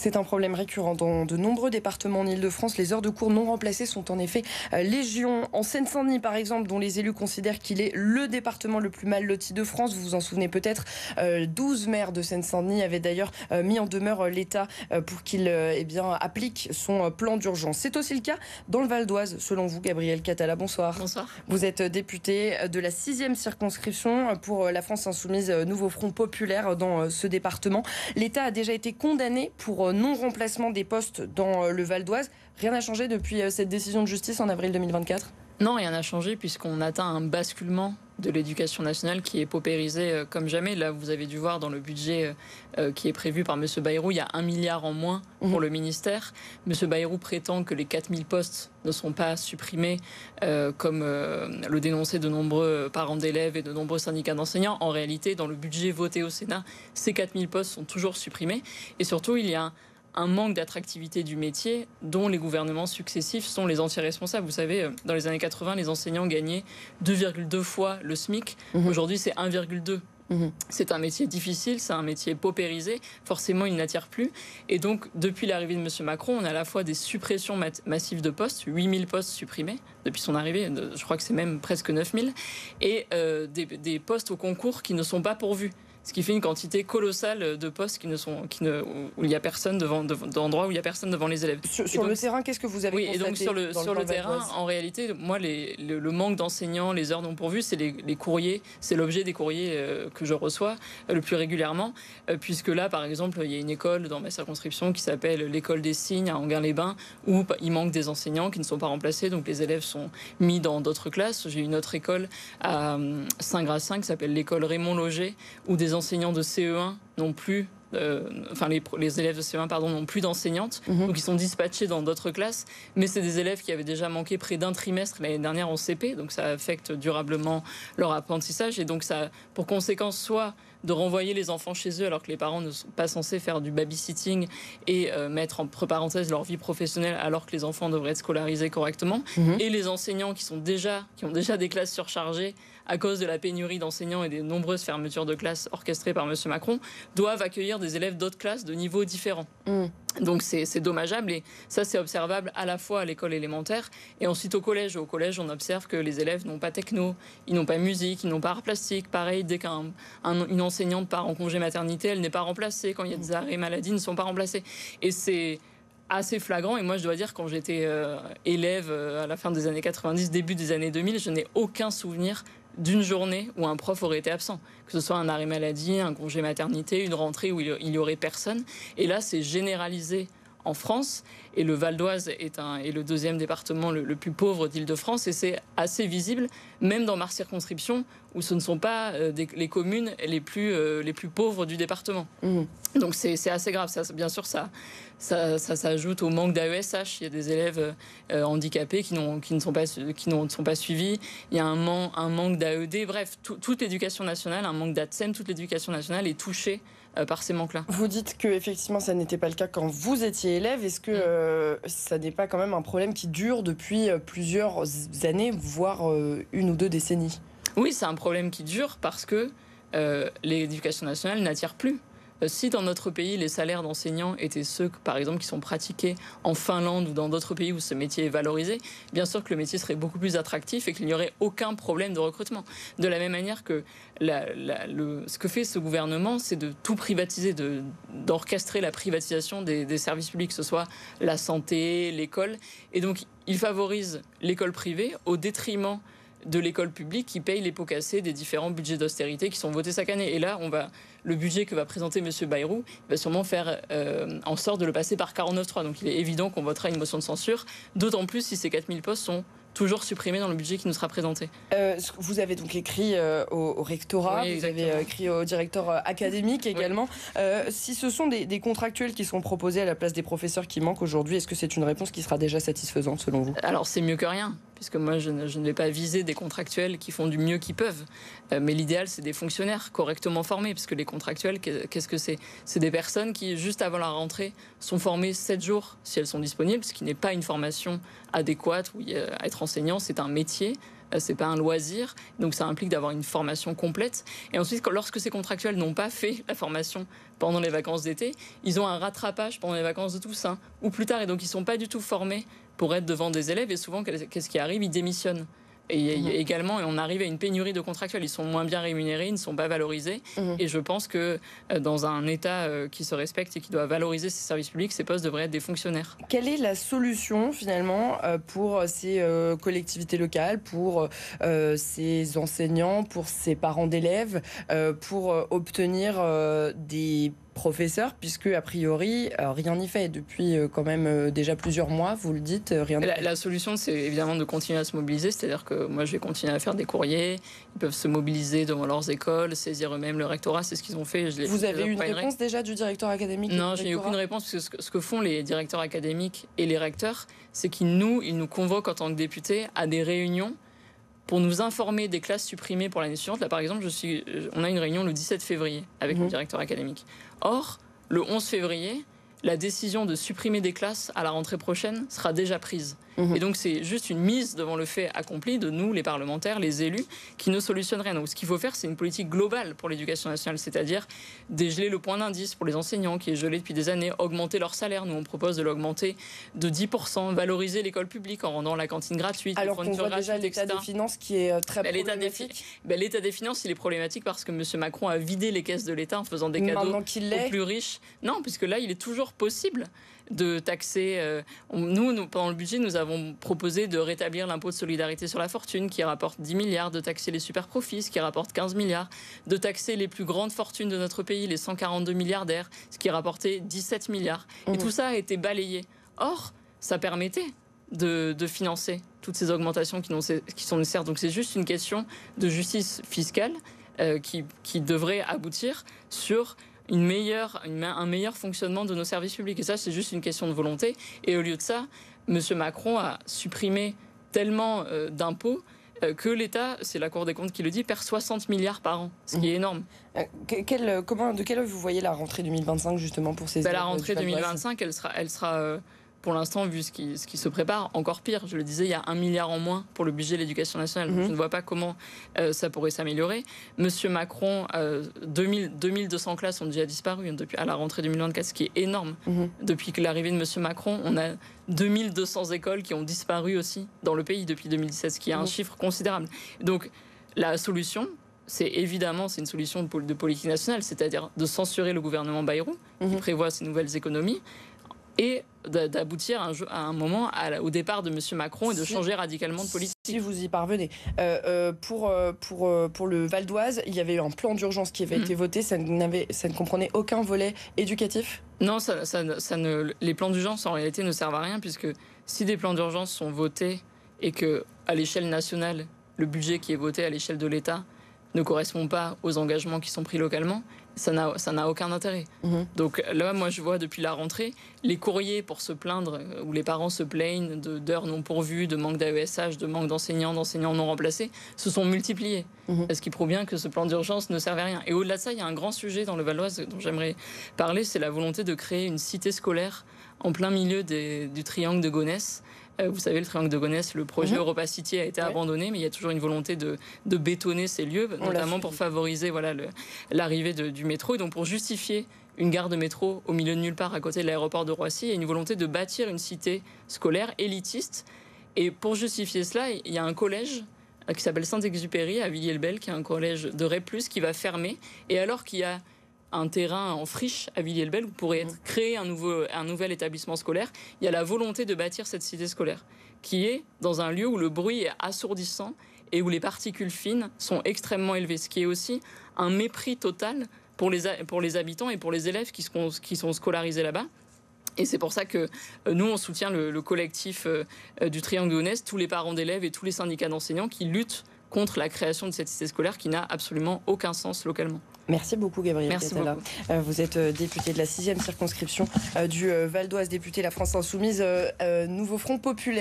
C'est un problème récurrent dans de nombreux départements en Ile-de-France. Les heures de cours non remplacées sont en effet légion. En Seine-Saint-Denis, par exemple, dont les élus considèrent qu'il est le département le plus mal loti de France, vous vous en souvenez peut-être, 12 maires de Seine-Saint-Denis avaient d'ailleurs mis en demeure l'État pour qu'il applique son plan d'urgence. C'est aussi le cas dans le Val d'Oise, selon vous, Gabrielle Catala. Bonsoir. Bonsoir. Vous êtes députée de la 6e circonscription pour la France Insoumise, Nouveau Front Populaire dans ce département. L'État a déjà été condamné pour non-remplacement des postes dans le Val d'Oise. Rien n'a changé depuis cette décision de justice en avril 2024 ? Non, rien n'a changé puisqu'on atteint un basculement de l'éducation nationale qui est paupérisée comme jamais. Là, vous avez dû voir dans le budget qui est prévu par M. Bayrou, il y a 1 milliard en moins pour le ministère. M. Bayrou prétend que les 4000 postes ne sont pas supprimés, comme le dénonçaient de nombreux parents d'élèves et de nombreux syndicats d'enseignants. En réalité, dans le budget voté au Sénat, ces 4000 postes sont toujours supprimés. Et surtout, il y a un manque d'attractivité du métier dont les gouvernements successifs sont les entiers responsables. Vous savez, dans les années 80, les enseignants gagnaient 2,2 fois le SMIC. Aujourd'hui, c'est 1,2. C'est un métier difficile, c'est un métier paupérisé. Forcément, il n'attire plus. Et donc, depuis l'arrivée de M. Macron, on a à la fois des suppressions massives de postes, 8000 postes supprimés depuis son arrivée, je crois que c'est même presque 9000, et des postes au concours qui ne sont pas pourvus. Ce qui fait une quantité colossale de postes où il n'y a personne d'endroits où il n'y a personne devant les élèves. Sur le terrain, qu'est-ce que vous avez constaté? Et donc sur le terrain, en réalité, moi, le manque d'enseignants, les heures non pourvues, c'est les courriers, c'est l'objet des courriers que je reçois le plus régulièrement, puisque là, par exemple, il y a une école dans ma circonscription qui s'appelle l'école des Cygnes à Anguin-les-Bains, où il manque des enseignants qui ne sont pas remplacés, donc les élèves sont mis dans d'autres classes. J'ai une autre école à Saint-Gratien qui s'appelle l'école Raymond Loger, où des enseignants de CE1 n'ont plus, les élèves de CE1 n'ont plus d'enseignantes, donc ils sont dispatchés dans d'autres classes, mais c'est des élèves qui avaient déjà manqué près d'un trimestre l'année dernière en CP, donc ça affecte durablement leur apprentissage, et donc ça a pour conséquence soit de renvoyer les enfants chez eux alors que les parents ne sont pas censés faire du babysitting et mettre entre parenthèses leur vie professionnelle alors que les enfants devraient être scolarisés correctement, et les enseignants qui ont déjà des classes surchargées à cause de la pénurie d'enseignants et des nombreuses fermetures de classes orchestrées par M. Macron, doivent accueillir des élèves d'autres classes de niveaux différents. Donc c'est dommageable, et ça c'est observable à la fois à l'école élémentaire et ensuite au collège. Au collège, on observe que les élèves n'ont pas techno, ils n'ont pas musique, ils n'ont pas art plastique. Pareil, dès qu'une enseignante part en congé maternité, elle n'est pas remplacée. Quand il y a des arrêts maladie, ils ne sont pas remplacés. Et c'est assez flagrant. Et moi, je dois dire, quand j'étais élève à la fin des années 90, début des années 2000, je n'ai aucun souvenir d'une journée où un prof aurait été absent, que ce soit un arrêt maladie, un congé maternité, une rentrée où il y aurait personne. Et là, c'est généralisé en France, et le Val d'Oise est le deuxième département le plus pauvre d'Île-de-France, et c'est assez visible, même dans ma circonscription, où ce ne sont pas les communes les plus pauvres du département. Donc c'est assez grave. Ça, bien sûr, ça s'ajoute au manque d'AESH. Il y a des élèves handicapés qui ne sont pas suivis. Il y a un manque d'AED. Bref, toute l'éducation nationale, un manque d'ATSEM, toute l'éducation nationale est touchée par ces manques-là. Vous dites que effectivement ça n'était pas le cas quand vous étiez élève. Est-ce que ça n'est pas quand même un problème qui dure depuis plusieurs années, voire une ou deux décennies? Oui, c'est un problème qui dure parce que l'éducation nationale n'attire plus. Si dans notre pays, les salaires d'enseignants étaient ceux, par exemple, qui sont pratiqués en Finlande ou dans d'autres pays où ce métier est valorisé, bien sûr que le métier serait beaucoup plus attractif et qu'il n'y aurait aucun problème de recrutement. De la même manière que ce que fait ce gouvernement, c'est de tout privatiser, d'orchestrer la privatisation des services publics, que ce soit la santé, l'école. Et donc, il favorise l'école privée au détriment de l'école publique qui paye les pots cassés des différents budgets d'austérité qui sont votés chaque année. Et là, le budget que va présenter M. Bayrou va sûrement faire en sorte de le passer par 49.3. Donc il est évident qu'on votera une motion de censure, d'autant plus si ces 4000 postes sont toujours supprimés dans le budget qui nous sera présenté. Vous avez donc écrit au rectorat, oui, vous avez écrit au directeur académique également. Oui. Si ce sont des contractuels qui sont proposés à la place des professeurs qui manquent aujourd'hui, est-ce que c'est une réponse qui sera déjà satisfaisante selon vous? Alors c'est mieux que rien, puisque moi je ne vais pas viser des contractuels qui font du mieux qu'ils peuvent. Mais l'idéal, c'est des fonctionnaires correctement formés, parce que les contractuels, qu'est-ce que c'est? C'est des personnes qui, juste avant la rentrée, sont formées 7 jours, si elles sont disponibles, ce qui n'est pas une formation adéquate. Où être enseignant, c'est un métier. c'est pas un loisir, donc ça implique d'avoir une formation complète. Et ensuite, lorsque ces contractuels n'ont pas fait la formation pendant les vacances d'été, ils ont un rattrapage pendant les vacances de Toussaint ou plus tard, et donc ils sont pas du tout formés pour être devant des élèves, et souvent, qu'est-ce qui arrive? Ils démissionnent. Et également, on arrive à une pénurie de contractuels. Ils sont moins bien rémunérés, ils ne sont pas valorisés. Et je pense que dans un État qui se respecte et qui doit valoriser ses services publics, ces postes devraient être des fonctionnaires. Quelle est la solution finalement pour ces collectivités locales, pour ces enseignants, pour ces parents d'élèves, pour obtenir des professeurs, puisque a priori rien n'y fait depuis quand même déjà plusieurs mois, vous le dites, rien n'y fait. La solution, c'est évidemment de continuer à se mobiliser, c'est-à-dire que moi je vais continuer à faire des courriers, ils peuvent se mobiliser devant leurs écoles, saisir eux-mêmes le rectorat, c'est ce qu'ils ont fait. Vous avez eu une réponse déjà du directeur académique? Non, je n'ai eu aucune réponse, parce que ce que font les directeurs académiques et les recteurs, c'est qu'ils nous convoquent en tant que députés à des réunions pour nous informer des classes supprimées pour l'année suivante. Là, par exemple, on a une réunion le 17 février avec le directeur académique. Or, le 11 février, la décision de supprimer des classes à la rentrée prochaine sera déjà prise. Et donc, c'est juste une mise devant le fait accompli de nous, les parlementaires, les élus, qui ne sollicionnent rien. Donc, ce qu'il faut faire, c'est une politique globale pour l'éducation nationale, c'est-à-dire dégeler le point d'indice pour les enseignants, qui est gelé depuis des années, augmenter leur salaire. Nous, on propose de l'augmenter de 10%, valoriser l'école publique en rendant la cantine gratuite, alors qu'on voit déjà l'état des finances qui est très problématique. L'état des finances, il est problématique parce que M. Macron a vidé les caisses de l'État en faisant des cadeaux aux plus riches. Non, puisque là, il est toujours possible de taxer. Nous, pendant le budget, nous avons proposé de rétablir l'impôt de solidarité sur la fortune qui rapporte 10 milliards, de taxer les super profits, ce qui rapporte 15 milliards, de taxer les plus grandes fortunes de notre pays, les 142 milliardaires, ce qui rapportait 17 milliards. Et tout ça a été balayé. Or, ça permettait de financer toutes ces augmentations qui sont nécessaires. Donc c'est juste une question de justice fiscale qui devrait aboutir sur un meilleur fonctionnement de nos services publics. Et ça, c'est juste une question de volonté. Et au lieu de ça, M. Macron a supprimé tellement d'impôts que l'État, c'est la Cour des comptes qui le dit, perd 60 milliards par an, ce qui est énorme. De quel œil vous voyez la rentrée 2025 justement pour ces La rentrée 2025, elle sera pour l'instant, vu ce qui se prépare, encore pire. Je le disais, il y a 1 milliard en moins pour le budget de l'éducation nationale. Donc je ne vois pas comment ça pourrait s'améliorer. Monsieur Macron, 2200 classes ont déjà disparu depuis à la rentrée 2024, ce qui est énorme. Depuis l'arrivée de Monsieur Macron, on a 2200 écoles qui ont disparu aussi dans le pays depuis 2017, ce qui est un chiffre considérable. Donc la solution, c'est une solution de politique nationale, c'est-à-dire de censurer le gouvernement Bayrou, qui prévoit ces nouvelles économies, et d'aboutir à un moment au départ de M. Macron et de changer radicalement de politique. Si vous y parvenez. Pour le Val d'Oise, il y avait eu un plan d'urgence qui avait été voté, ça ne comprenait aucun volet éducatif? Non, les plans d'urgence en réalité ne servent à rien, puisque si des plans d'urgence sont votés et qu'à l'échelle nationale, le budget qui est voté à l'échelle de l'État ne correspond pas aux engagements qui sont pris localement, ça n'a aucun intérêt. Donc là, moi, je vois depuis la rentrée, les courriers pour se plaindre, où les parents se plaignent d'heures non pourvues, de manque d'AESH, de manque d'enseignants non remplacés, se sont multipliés. Ce qui prouve bien que ce plan d'urgence ne servait à rien. Et au-delà de ça, il y a un grand sujet dans le Val d'Oise dont j'aimerais parler, c'est la volonté de créer une cité scolaire en plein milieu du triangle de Gonesse. Vous savez, le triangle de Gonesse, le projet Europa City a été abandonné, mais il y a toujours une volonté de bétonner ces lieux, notamment pour favoriser l'arrivée du métro. Et donc pour justifier une gare de métro au milieu de nulle part à côté de l'aéroport de Roissy, il y a une volonté de bâtir une cité scolaire élitiste. Et pour justifier cela, il y a un collège qui s'appelle Saint-Exupéry à Villiers-le-Bel, qui est un collège de REP+, qui va fermer. Et alors qu'il y a un terrain en friche à Villiers-le-Bel où pourrait être créé un nouvel établissement scolaire, il y a la volonté de bâtir cette cité scolaire qui est dans un lieu où le bruit est assourdissant et où les particules fines sont extrêmement élevées, ce qui est aussi un mépris total pour les habitants et pour les élèves qui sont scolarisés là-bas. Et c'est pour ça que nous, on soutient le collectif du Triangle de Gonesse, tous les parents d'élèves et tous les syndicats d'enseignants qui luttent contre la création de cette cité scolaire qui n'a absolument aucun sens localement. Merci beaucoup, Gabrielle Catala. Vous êtes député de la 6e circonscription du Val d'Oise, député La France Insoumise, Nouveau Front Populaire.